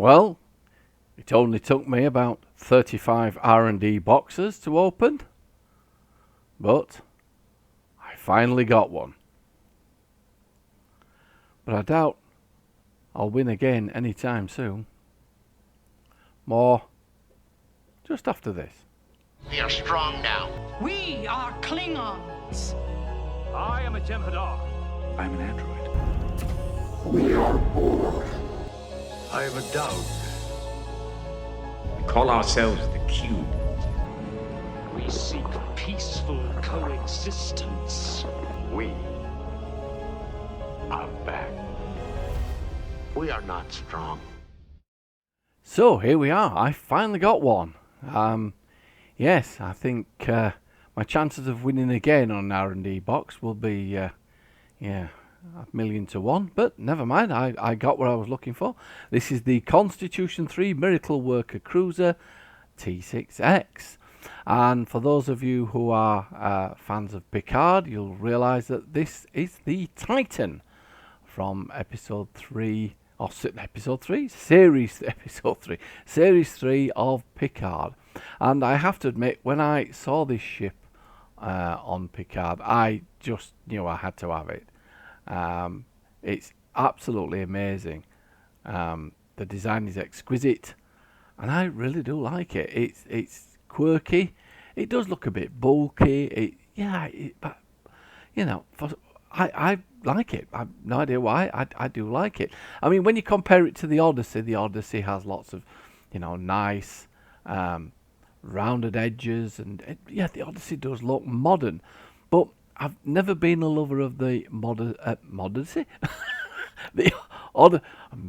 Well, it only took me about 35 R&D boxes to open, but I finally got one. But I doubt I'll win again anytime soon. More just after this. We are strong now. We are Klingons. I am a Jem'Hadar. I'm an android. We are Borg. I am a Dowd. We call ourselves the Cube. We seek peaceful coexistence. We are back. We are not strong. So here we are. I finally got one. Yes, I think my chances of winning again on an R&D box will be, a million to one. But never mind, I got what I was looking for. This is the Constitution 3 Miracle Worker Cruiser T6-X. And for those of you who are fans of Picard, you'll realise that this is the Titan from episode 3, or episode 3? Series 3 of Picard. And I have to admit, when I saw this ship on Picard, I just knew I had to have it. It's absolutely amazing. The design is exquisite, and I really do like it. It's quirky. It does look a bit bulky. But you know, I like it. I've no idea why. I do like it. I mean, when you compare it to the Odyssey has lots of, nice rounded edges, and the Odyssey does look modern. But I've never been a lover of the Odyssey. I'm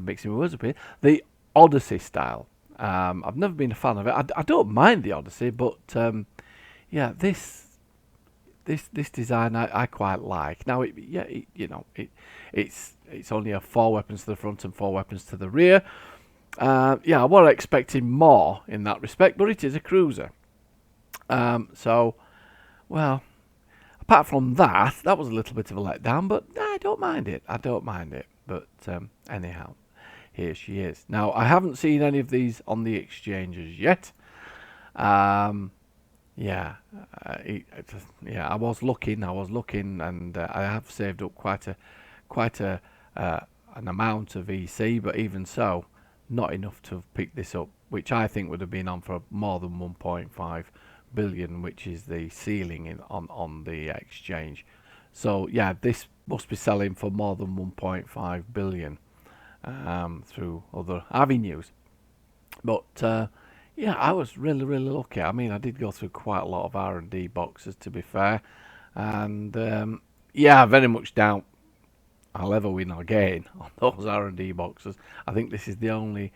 mixing my words up here. The Odyssey style. I've never been a fan of it. I don't mind the Odyssey, but this design I quite like. Now it's only a 4 weapons to the front and 4 weapons to the rear. I was expecting more in that respect, but it is a cruiser. Apart from that was a little bit of a letdown, but I don't mind it. But anyhow, here she is. Now, I haven't seen any of these on the exchanges yet. I was looking, and I have saved up quite an amount of EC, but even so, not enough to have picked this up, which I think would have been on for more than 1.5 billion, which is the ceiling on the exchange. So this must be selling for more than 1.5 billion through other avenues. But I was really lucky. I mean, I did go through quite a lot of R&D boxes, to be fair, and I very much doubt I'll ever win again on those R&D boxes. I think this is the only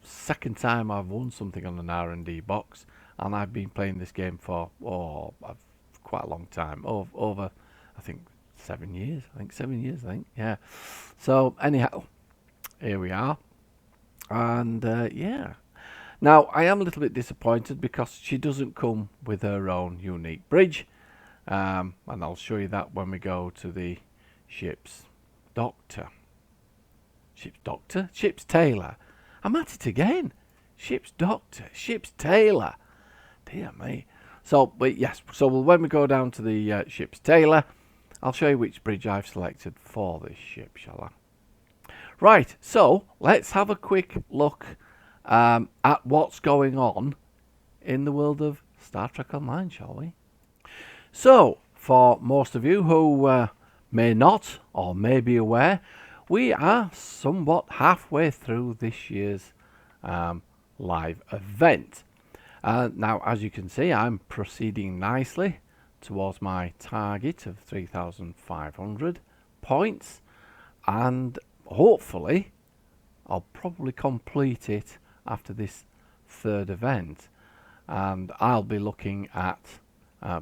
second time I've won something on an R&D box, and I've been playing this game for quite a long time, over I think 7 years. Yeah. So anyhow, here we are, and Now I am a little bit disappointed because she doesn't come with her own unique bridge, and I'll show you that when we go to the ship's doctor. Ship's tailor. I'm at it again. Ship's doctor. Ship's tailor. Dear me. So when we go down to the ship's tailor, I'll show you which bridge I've selected for this ship, shall I? Right, so let's have a quick look at what's going on in the world of Star Trek Online, shall we? So, for most of you who may not or may be aware, we are somewhat halfway through this year's live event. Now, as you can see, I'm proceeding nicely towards my target of 3,500 points, and hopefully I'll probably complete it after this third event, and I'll be looking at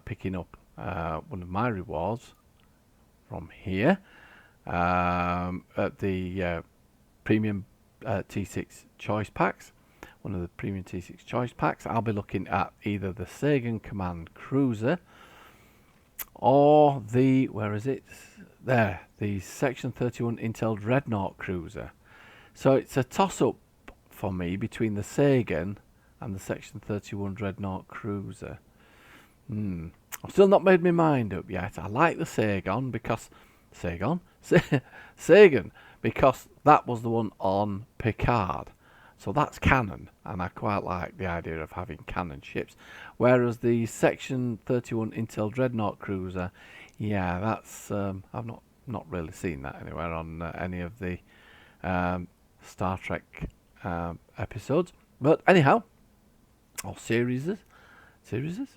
picking up one of my rewards from here at the premium T6 choice packs. One of the premium T6 choice packs. I'll be looking at either the Sagan Command Cruiser or the, where is it? There, the Section 31 Intel Dreadnought Cruiser. So it's a toss-up for me between the Sagan and the Section 31 Dreadnought Cruiser. I've still not made my mind up yet. I like the Sagan because Sagan because that was the one on Picard. So that's canon, and I quite like the idea of having canon ships. Whereas the Section 31 Intel Dreadnought Cruiser, yeah, that's I've not really seen that anywhere on any of the Star Trek episodes. But anyhow, or series, is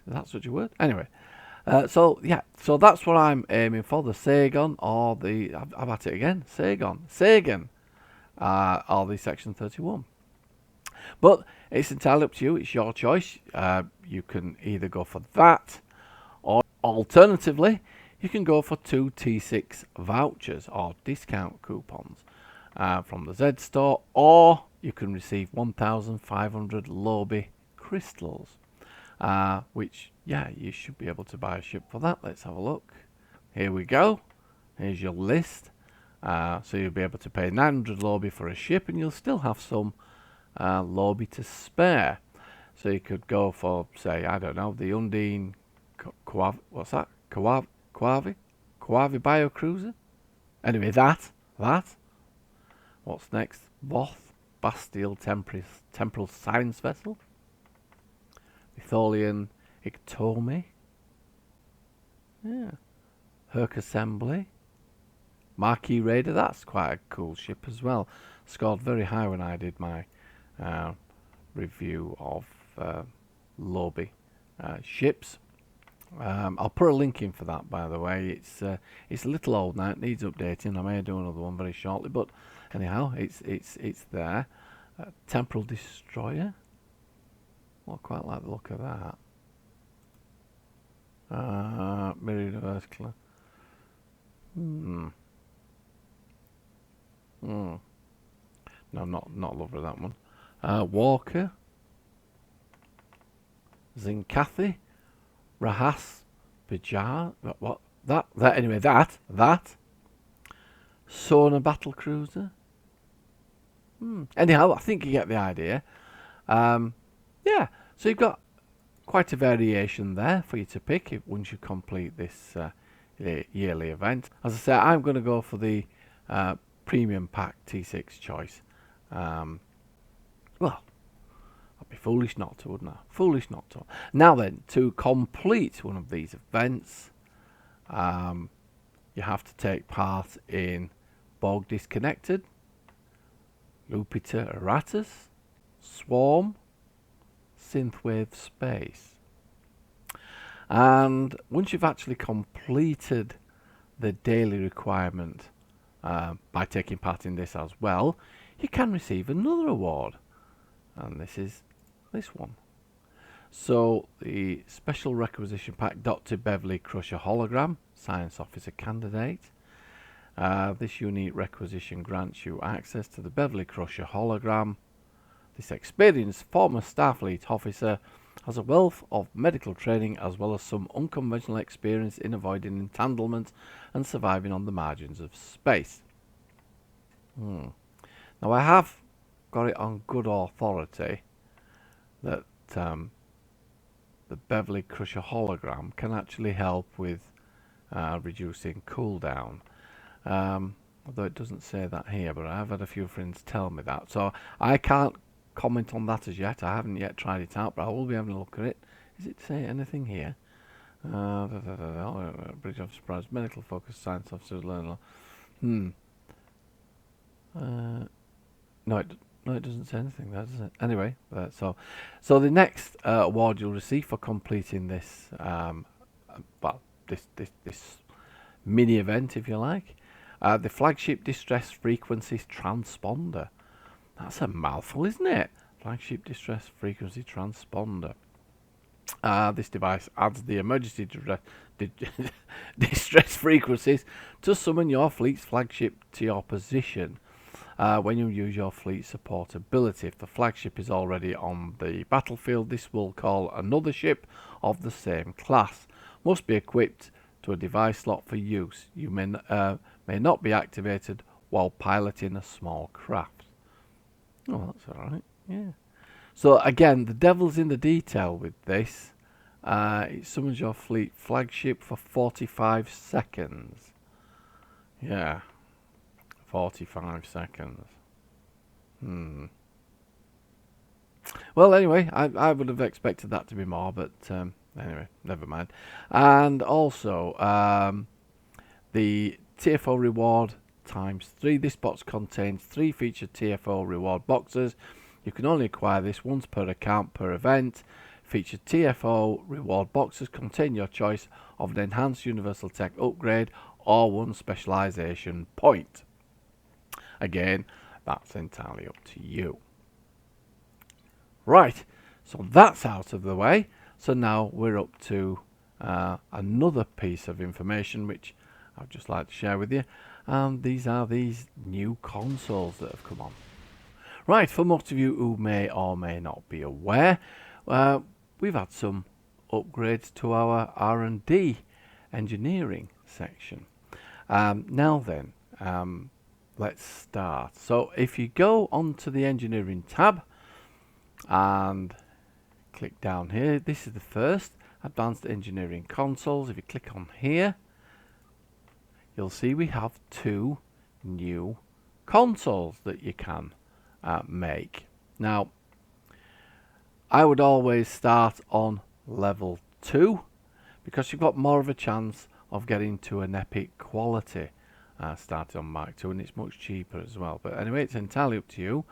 that such a word? Anyway, so that's what I'm aiming for: the Sagan or the I'm at it again, Sagan, or the Section 31. But it's entirely up to you. It's your choice. You can either go for that, or alternatively, you can go for 2 T6 vouchers or discount coupons from the JeSter, or you can receive 1,500 Lobi crystals, which, yeah, you should be able to buy a ship for that. Let's have a look. Here we go. Here's your list. So you'll be able to pay 900 Lobi for a ship, and you'll still have some Lobi to spare. So you could go for, say, I don't know, the Undine what's that? Quavi Bio Cruiser? Anyway, that. What's next? Voth Bastille Temporal Science Vessel. Itholian Iktomi. Yeah. Herc Assembly. Marquis Raider, that's quite a cool ship as well. Scored very high when I did my review of Lobi ships. I'll put a link in for that, by the way. It's a little old now. It needs updating. I may do another one very shortly, but anyhow, it's there. Temporal Destroyer. Well, I quite like the look of that. Mirror Universe Club. No, not lovely that one. Walker, Zinkathi, Rahas, Bajar. What? That. Anyway, that. Sona Battle Cruiser. Anyhow, I think you get the idea. Yeah. So you've got quite a variation there for you to pick once you complete this yearly event. As I say, I'm going to go for the premium pack T6 choice. Well, I'd be foolish not to, wouldn't I? Foolish not to. Now then, to complete one of these events, you have to take part in Borg Disconnected, Lupita Erratus, Swarm, Synthwave Space. And once you've actually completed the daily requirement by taking part in this as well, you can receive another award. And this is this one. So the special requisition pack, Dr. Beverly Crusher hologram, science officer candidate. This unique requisition grants you access to the Beverly Crusher hologram. This experienced former Starfleet officer has a wealth of medical training as well as some unconventional experience in avoiding entanglement and surviving on the margins of space. Now I have got it on good authority that the Beverly Crusher hologram can actually help with reducing cooldown. Although it doesn't say that here, but I've had a few friends tell me that. So I can't comment on that as yet. I haven't yet tried it out, but I will be having a look at it. Does it say anything here? Bridge of Surprise, medical focus, science officers, learner. No, it doesn't say anything there, does it? Anyway, so the next award you'll receive for completing this, this mini event, if you like, the Flagship Distress Frequencies Transponder. That's a mouthful, isn't it? Flagship Distress Frequency Transponder. This device adds the emergency distress frequencies to summon your fleet's flagship to your position. When you use your fleet support ability. If the flagship is already on the battlefield, this will call another ship of the same class. Must be equipped to a device slot for use. You may not be activated while piloting a small craft. Oh, that's alright. Yeah. So again, the devil's in the detail with this. It summons your fleet flagship for 45 seconds. Yeah. 45 seconds. Well, anyway, I would have expected that to be more, but anyway, never mind. And also, the TFO reward ×3. This box contains 3 featured TFO reward boxes. You can only acquire this once per account per event. Featured TFO reward boxes contain your choice of an enhanced universal tech upgrade or 1 specialization point. Again, that's entirely up to you. Right, so that's out of the way. So now we're up to another piece of information which I'd just like to share with you. And these are these new consoles that have come on. Right, for most of you who may or may not be aware, we've had some upgrades to our R&D engineering section. Now then, let's start. So if you go onto the engineering tab and click down here, this is the first, advanced engineering consoles. If you click on here, you'll see we have 2 new consoles that you can make. Now, I would always start on level 2 because you've got more of a chance of getting to an epic quality starting on Mark 2, and it's much cheaper as well. But anyway, it's entirely up to you.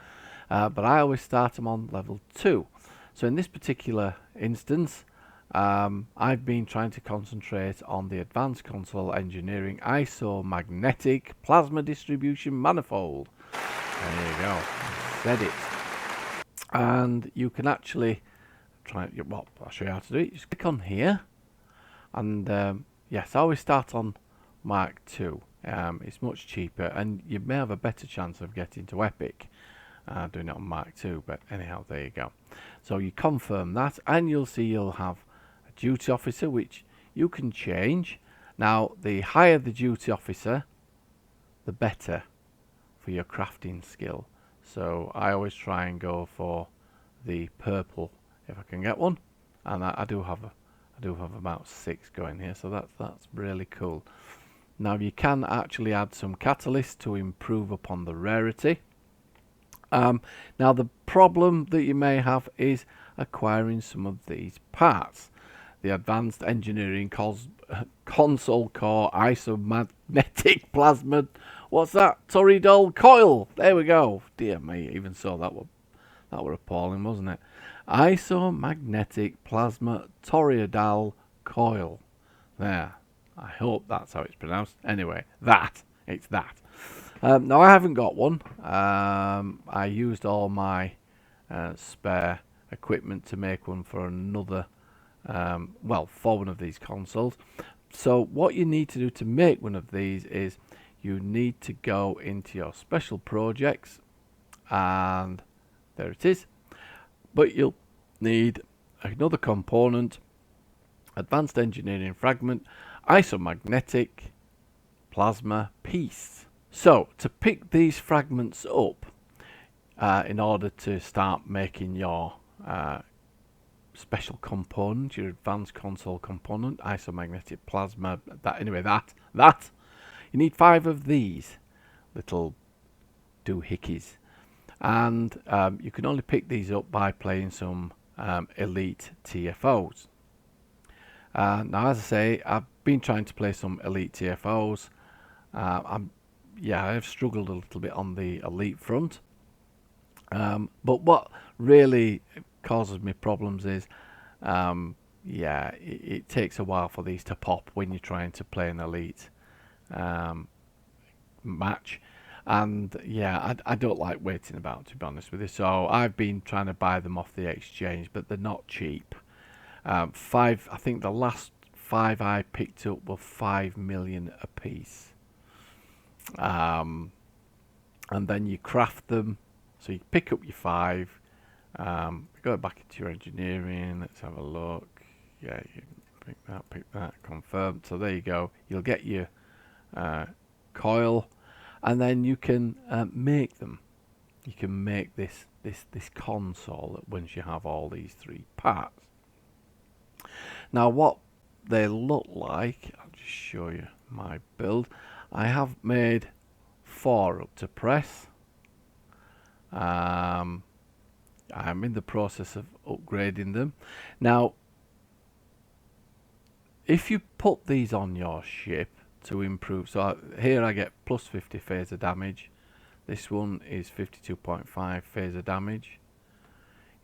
But I always start them on level 2. So in this particular instance, I've been trying to concentrate on the advanced console engineering isomagnetic plasma distribution manifold. There you go, said it. And you can actually try it. Well, I'll show you how to do it. Just click on here, and yes, I always start on Mark 2. It's much cheaper, and you may have a better chance of getting to epic doing it on Mark 2. But anyhow, there you go. So you confirm that, and you'll see you'll have a duty officer, which you can change. Now, the higher the duty officer, the better for your crafting skill. So I always try and go for the purple if I can get one, and I do have about 6 going here, so that's really cool. Now you can actually add some catalyst to improve upon the rarity. Now the problem that you may have is acquiring some of these parts. The advanced engineering console core isomagnetic plasma. What's that? Toridol coil. There we go. Dear me, even so, that were appalling, wasn't it? Isomagnetic plasma toridol coil. There. I hope that's how it's pronounced. Anyway, it's that. Now I haven't got one. I used all my spare equipment to make one for another, for one of these consoles. So what you need to do to make one of these is you need to go into your special projects, and there it is. But you'll need another component, advanced engineering fragment, isomagnetic plasma piece. So to pick these fragments up in order to start making your special component, your advanced console component, isomagnetic plasma, that you need 5 of these little doohickeys, and you can only pick these up by playing some elite TFOs. Now, as I say, I've been trying to play some elite TFOs. I've struggled a little bit on the elite front. But what really causes me problems is, it takes a while for these to pop when you're trying to play an elite match. And I don't like waiting about, to be honest with you. So I've been trying to buy them off the exchange, but they're not cheap. 5, I think the last 5 I picked up were 5 million a piece. And then you craft them. So you pick up your 5. Go back into your engineering. Let's have a look. Yeah, you pick that, confirm. So there you go. You'll get your coil, and then you can make them. you can make this console once you have all these 3 parts. Now what they look like, I'll just show you my build. I have made 4 up to press. I'm in the process of upgrading them. Now if you put these on your ship to improve, so here I get plus 50 phaser damage. This one is 52.5 phaser damage.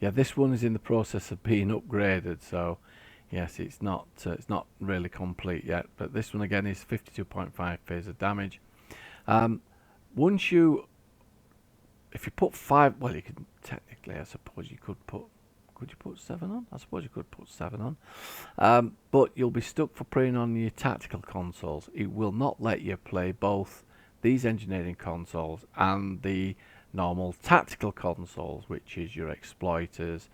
Yeah, this one is in the process of being upgraded, so yes, it's not really complete yet, but this one again is 52.5 phaser damage. Once you, if you put 5, well, you can technically, I suppose you could you put 7 on? I suppose you could put 7 on, but you'll be stuck for playing on your tactical consoles. It will not let you play both these engineering consoles and the normal tactical consoles, which is your exploiters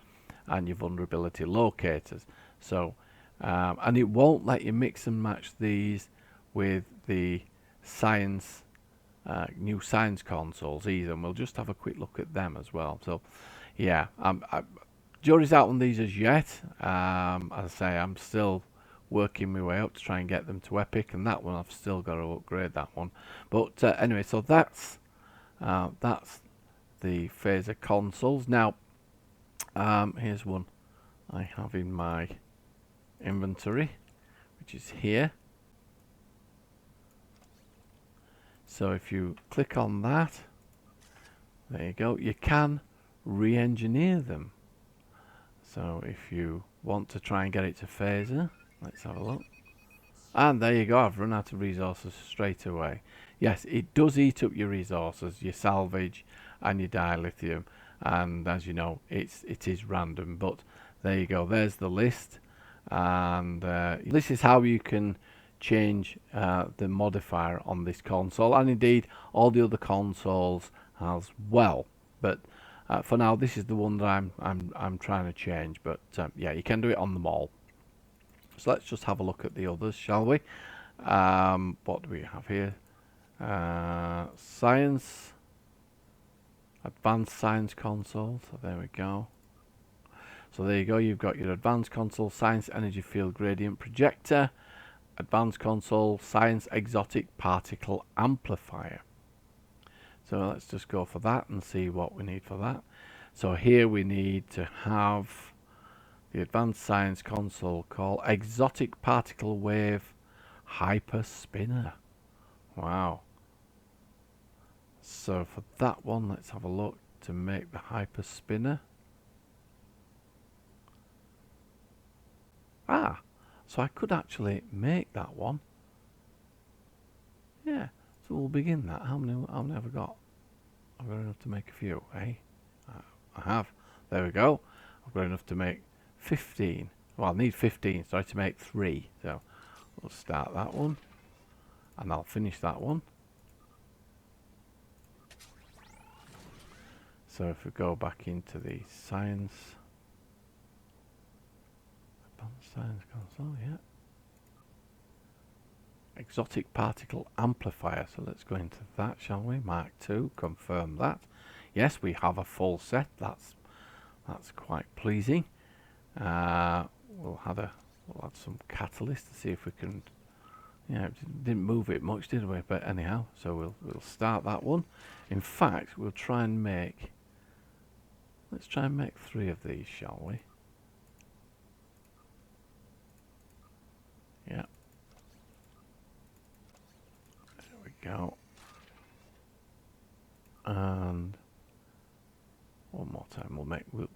and your vulnerability locators. So and it won't let you mix and match these with the science new science consoles either, and we'll just have a quick look at them as well. So yeah, jury's out on these as yet. As I say, I'm still working my way up to try and get them to epic, and that one I've still got to upgrade that one. But anyway, so that's the phaser consoles. Now here's one I have in my inventory, which is here. So if you click on that, there you go, you can re-engineer them. So if you want to try and get it to phaser, let's have a look. And there you go, I've run out of resources straight away. Yes, it does eat up your resources, your salvage and your dilithium, and as you know, it is random, but there you go, there's the list. And this is how you can change the modifier on this console, and indeed all the other consoles as well. But for now, this is the one that I'm trying to change. But yeah, you can do it on them all. So let's just have a look at the others, shall we? What do we have here? Science, advanced science console. So there we go. So there you go. You've got your advanced console, science energy field gradient projector, advanced console, science exotic particle amplifier. So let's just go for that and see what we need for that. So here we need to have the advanced science console called exotic particle wave hyper spinner. Wow. So for that one, let's have a look to make the hyper spinner. Ah, so I could actually make that one. Yeah, so we'll begin that. How many have I got? I've got enough to make a few, eh? I have. There we go. I've got enough to make 15. Well, I need 15, so I have to make 3. So we'll start that one, and I'll finish that one. So if we go back into the science console, yeah. Exotic particle amplifier. So let's go into that, shall we? Mark 2, confirm that. Yes, we have a full set. That's quite pleasing. We'll add some catalyst to see if we can. Yeah, it didn't move it much, did we? But anyhow, so we'll start that one. In fact, we'll try and make. Let's try and make 3 of these, shall we? Yeah. There we go. And one more time,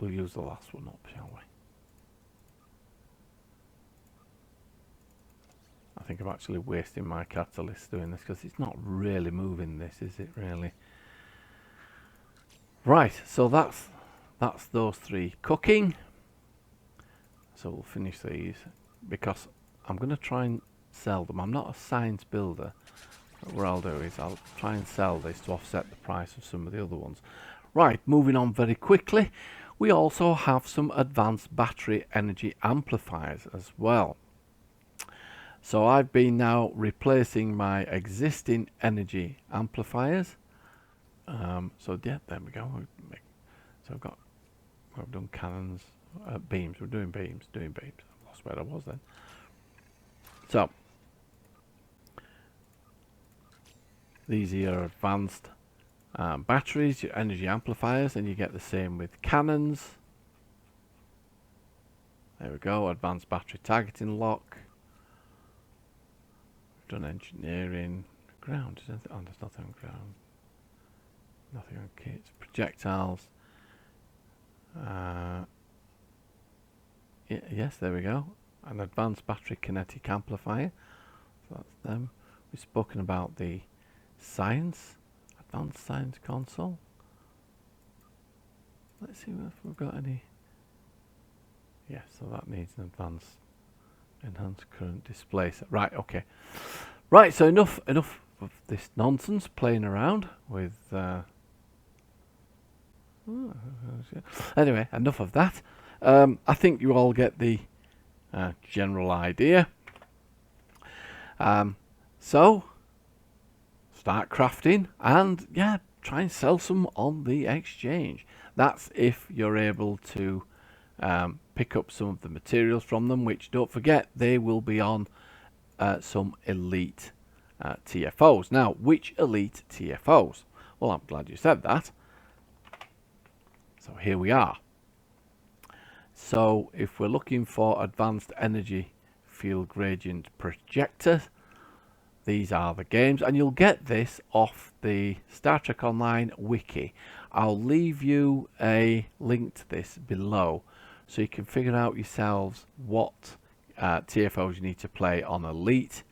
we'll use the last one up, shall we? I think I'm actually wasting my catalyst doing this because it's not really moving this, is it really? Right, so that's those 3 cooking. So we'll finish these because I'm going to try and sell them. I'm not a science builder. What I'll do is I'll try and sell this to offset the price of some of the other ones. Right, moving on very quickly. We also have some advanced battery energy amplifiers as well. So I've been now replacing my existing energy amplifiers. So yeah, there we go. So we've done cannons, beams. We're doing beams. I lost where I was then. So these here are advanced batteries, your energy amplifiers, and you get the same with cannons. There we go, advanced battery targeting lock. We've done engineering. Ground, oh, there's nothing on ground. Nothing on kits. Projectiles. Yes, there we go. An advanced battery kinetic amplifier. So that's them. We've spoken about the science. Advanced science console. Let's see if we've got any. Yeah, so that needs an enhanced current display. Right, okay. Right, so enough of this nonsense playing around with anyway, enough of that. I think you all get the general idea. So start crafting and yeah, try and sell some on the exchange. That's if you're able to pick up some of the materials from them, which don't forget they will be on some elite TFOs. Now, which elite TFOs? Well, I'm glad you said that. So here we are. So if we're looking for advanced energy field gradient projectors, these are the games, and you'll get this off the Star Trek Online wiki. I'll leave you a link to this below so you can figure out yourselves what TFOs you need to play on Elite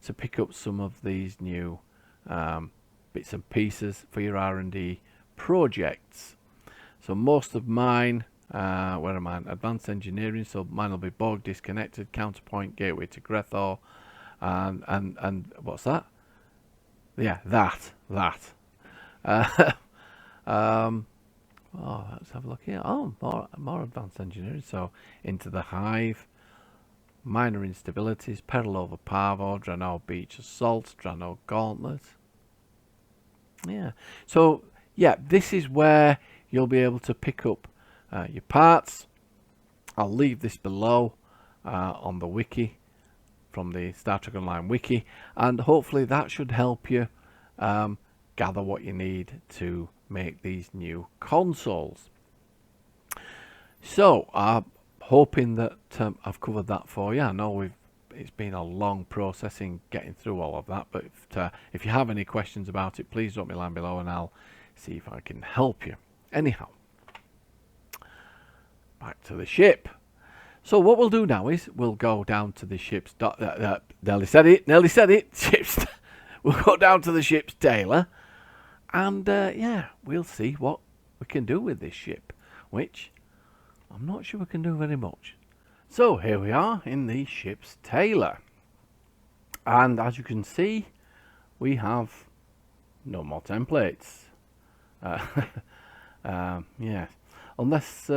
to pick up some of these new bits and pieces for your R&D projects. So most of mine, where am I? Advanced engineering, so mine will be Borg disconnected, counterpoint, gateway to Grethor, and what's that? Yeah, that. Oh, let's have a look here. Oh, more advanced engineering. So into the Hive, minor instabilities, Peril over Parvo, Draenor Beach Assault, Draenor Gauntlet. Yeah. So yeah, this is where you'll be able to pick up your parts. I'll leave this below on the wiki, from the Star Trek Online wiki, and hopefully that should help you gather what you need to make these new consoles. So I'm hoping that I've covered that for you. I know it's been a long processing getting through all of that, but if you have any questions about it, please drop me a line below and I'll see if I can help you. Anyhow, back to the ship. So what we'll do now is we'll go down to the ship's nearly said it ship's we'll go down to the ship's tailor, and yeah, we'll see what we can do with this ship, which I'm not sure we can do very much. So here we are in the ship's tailor, and as you can see, we have no more templates. Yes, unless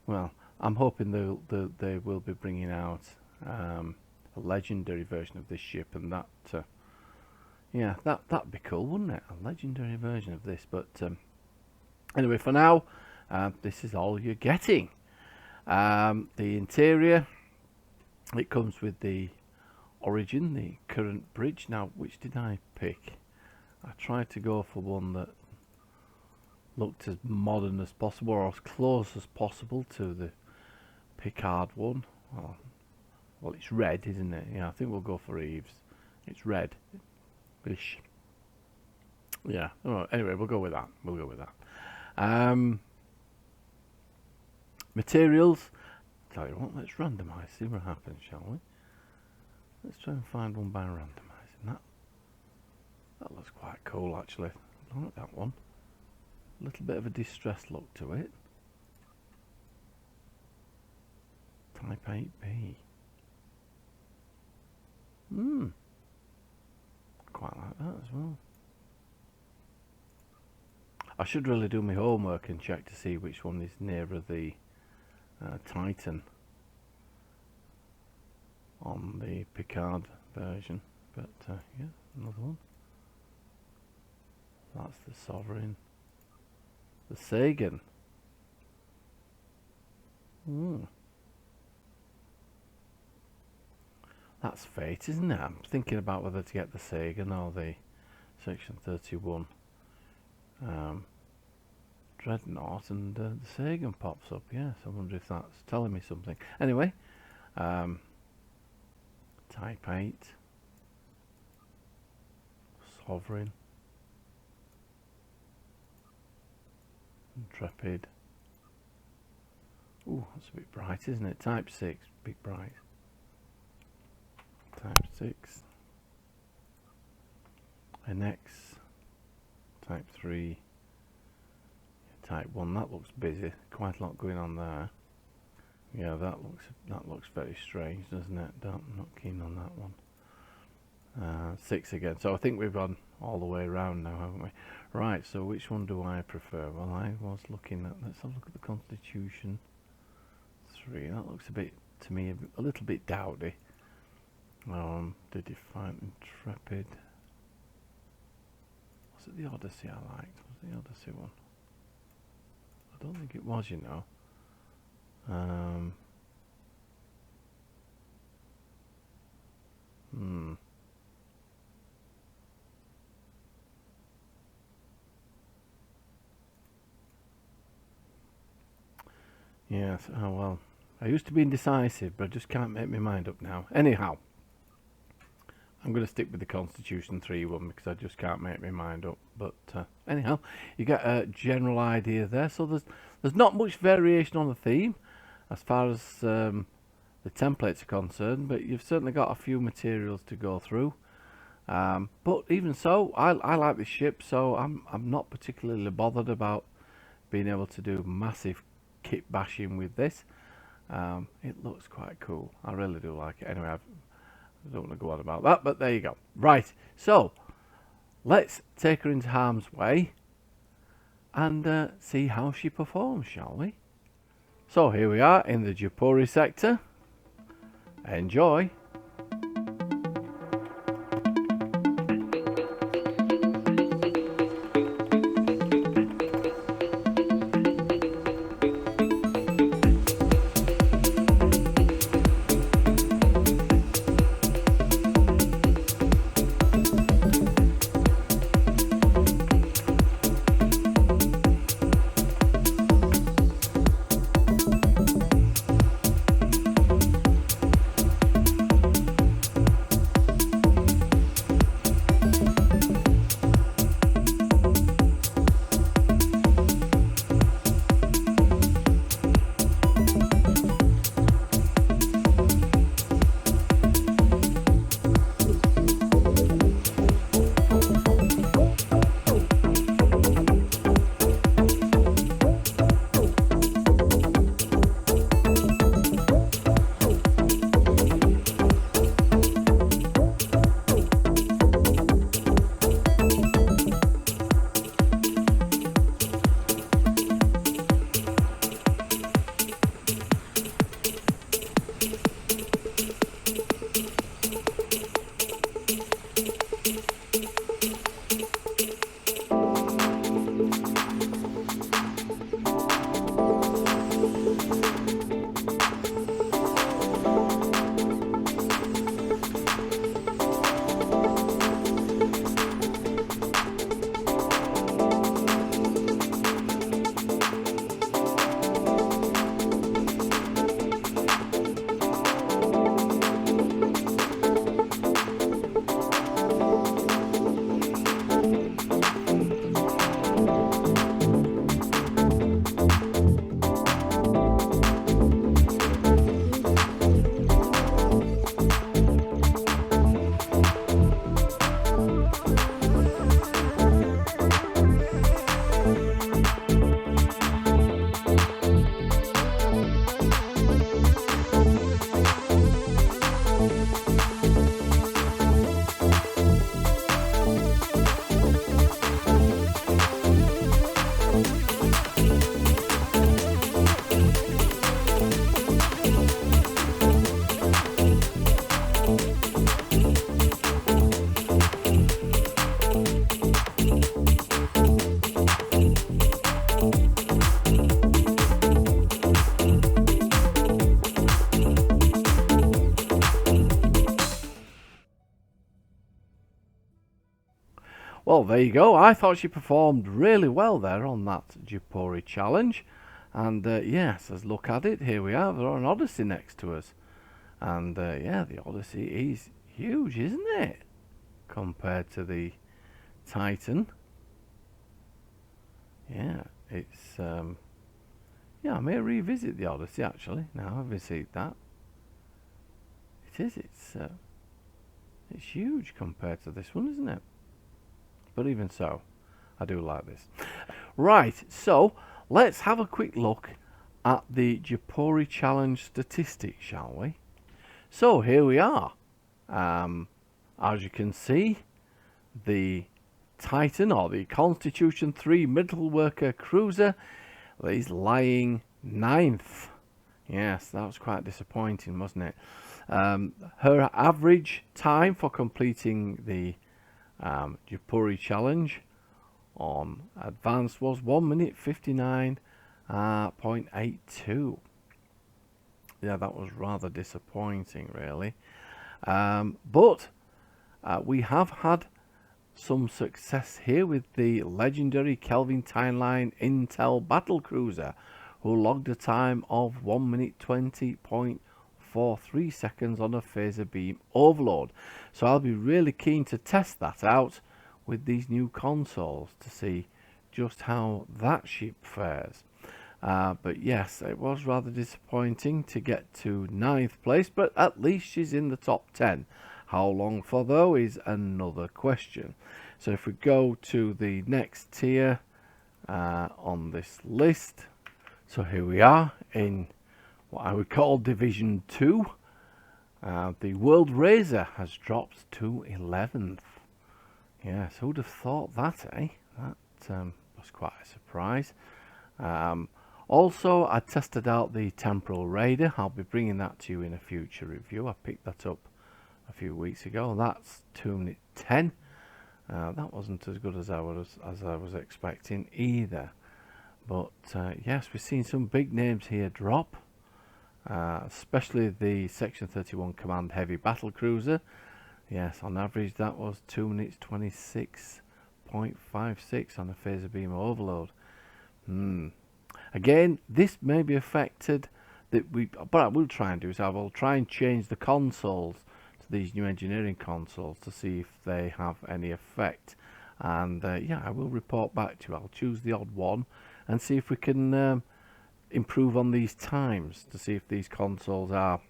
well, I'm hoping they will be bringing out a legendary version of this ship, and that yeah, that'd be cool, wouldn't it? A legendary version of this. But anyway, for now, this is all you're getting. The interior, it comes with the Origin, the current bridge. Now, which did I pick? I tried to go for one that looked as modern as possible, or as close as possible to the Picard one. Well, it's red, isn't it? Yeah, I think we'll go for Eve's. It's red-ish. Yeah. Oh, anyway, we'll go with that. Materials. Tell you what, let's randomise. See what happens, shall we? Let's try and find one by randomising. That looks quite cool, actually. I like that one. A little bit of a distressed look to it. Type 8B. Quite like that as well. I should really do my homework and check to see which one is nearer the Titan on the Picard version. But yeah, another one. That's the Sovereign. The Sagan. That's fate, isn't it? I'm thinking about whether to get the Sagan or the Section 31 Dreadnought, and the Sagan pops up. Yes, I wonder if that's telling me something. Anyway, Type 8, Sovereign, Intrepid. Ooh, that's a bit bright, isn't it? Type 6, big bright. Type 6, NX, Type 3, Type 1. That looks busy. Quite a lot going on there. Yeah, that looks very strange, doesn't it? I'm not keen on that one. 6 again. So I think we've gone all the way around now, haven't we? Right. So which one do I prefer? Well, I was looking at. Let's have a look at the Constitution 3. That looks a bit, to me, a little bit dowdy. The Defiant, Intrepid. Was it the Odyssey I liked? Was it the Odyssey one? I don't think it was, you know. Yes, oh well. I used to be indecisive, but I just can't make my mind up now. Anyhow, I'm going to stick with the Constitution 3 one because I just can't make my mind up. But anyhow, you get a general idea there. So there's not much variation on the theme as far as the templates are concerned, but you've certainly got a few materials to go through. But even so, I like this ship, so I'm not particularly bothered about being able to do massive kit bashing with this. It looks quite cool. I really do like it. Anyway, I don't want to go on about that, but there you go. Right, so let's take her into harm's way and see how she performs, shall we? So here we are in the Japuri sector. Enjoy. Well, there you go. I thought she performed really well there on that Japori challenge. And yes, let's look at it. Here we are. There's an Odyssey next to us. And yeah, the Odyssey is huge, isn't it? Compared to the Titan. Yeah, it's... yeah, I may revisit the Odyssey actually. Now I've received that. It is. It's huge compared to this one, isn't it? But even so, I do like this. Right, so let's have a quick look at the Japori challenge statistics, shall we? So here we are. As you can see, the Titan, or the Constitution 3 middle worker cruiser, is lying 9th. Yes, that was quite disappointing, wasn't it? Her average time for completing the Japori challenge on advanced was 1 minute 59.82. Yeah, that was rather disappointing, really. But we have had some success here with the legendary Kelvin Timeline Intel battle cruiser, who logged a time of 1 minute 20.43 seconds on a phaser beam overload. So I'll be really keen to test that out with these new consoles to see just how that ship fares. But yes, it was rather disappointing to get to 9th place, but at least she's in the top 10. How long for though is another question. So if we go to the next tier on this list, so here we are in what I would call Division 2. The World Razor has dropped to 11th. Yes, who'd have thought that, eh? That was quite a surprise. Also, I tested out the Temporal Raider. I'll be bringing that to you in a future review. I picked that up a few weeks ago. That's 2 minute 10. That wasn't as good as I was expecting either. But yes, we've seen some big names here drop, especially the Section 31 Command Heavy Battle Cruiser. Yes, on average that was 2 minutes 26.56 on a phaser beam overload. Again, this may be affected. But I will try and do is I will try and change the consoles to these new engineering consoles to see if they have any effect. And yeah, I will report back to you. I'll choose the odd one and see if we can improve on these times to see if these consoles are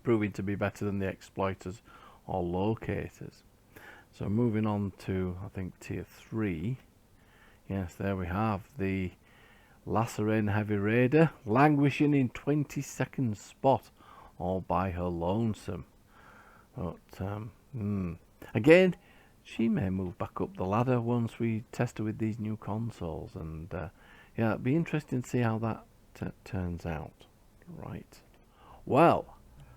proving to be better than the exploiters or locators. So moving on to, I think, tier 3. Yes, there we have the Lacerane Heavy Raider languishing in 22nd spot all by her lonesome. But again, she may move back up the ladder once we test her with these new consoles, and yeah, it'd be interesting to see how that turns out. Right, well,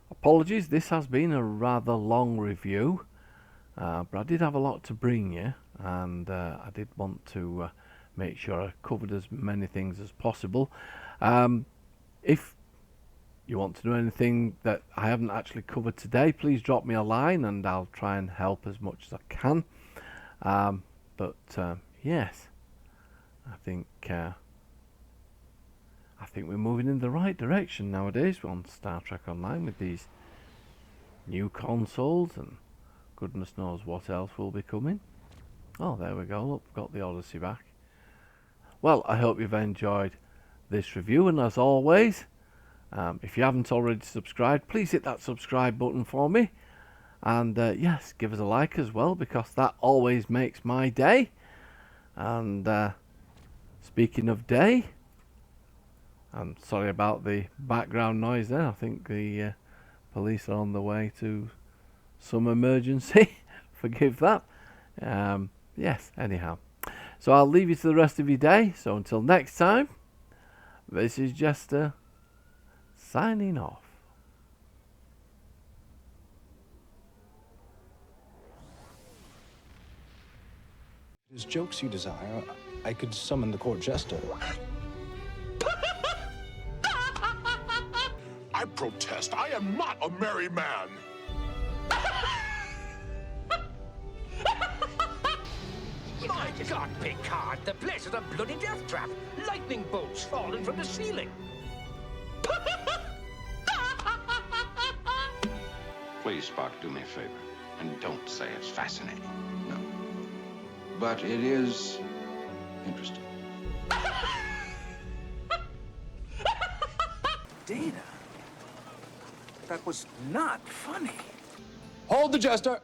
apologies, this has been a rather long review, but I did have a lot to bring you, and I did want to make sure I covered as many things as possible. If you want to know anything that I haven't actually covered today, please drop me a line and I'll try and help as much as I can. But yes, I think we're moving in the right direction nowadays on Star Trek Online with these new consoles, and goodness knows what else will be coming. Oh, there we go. Look, got the Odyssey back. Well, I hope you've enjoyed this review, and as always, if you haven't already subscribed, please hit that subscribe button for me, and yes, give us a like as well, because that always makes my day. And speaking of day, I'm sorry about the background noise there. I think the police are on the way to some emergency. Forgive that. Yes, anyhow. So I'll leave you to the rest of your day. So until next time, this is JeSter signing off. If it is jokes you desire, I could summon the court jester. I protest. I am not a merry man. God, Picard, the place is a bloody death trap. Lightning bolts falling from the ceiling. Please, Spock, do me a favor. And don't say it's fascinating. No. But it is interesting. Data? That was not funny. Hold the JeSter.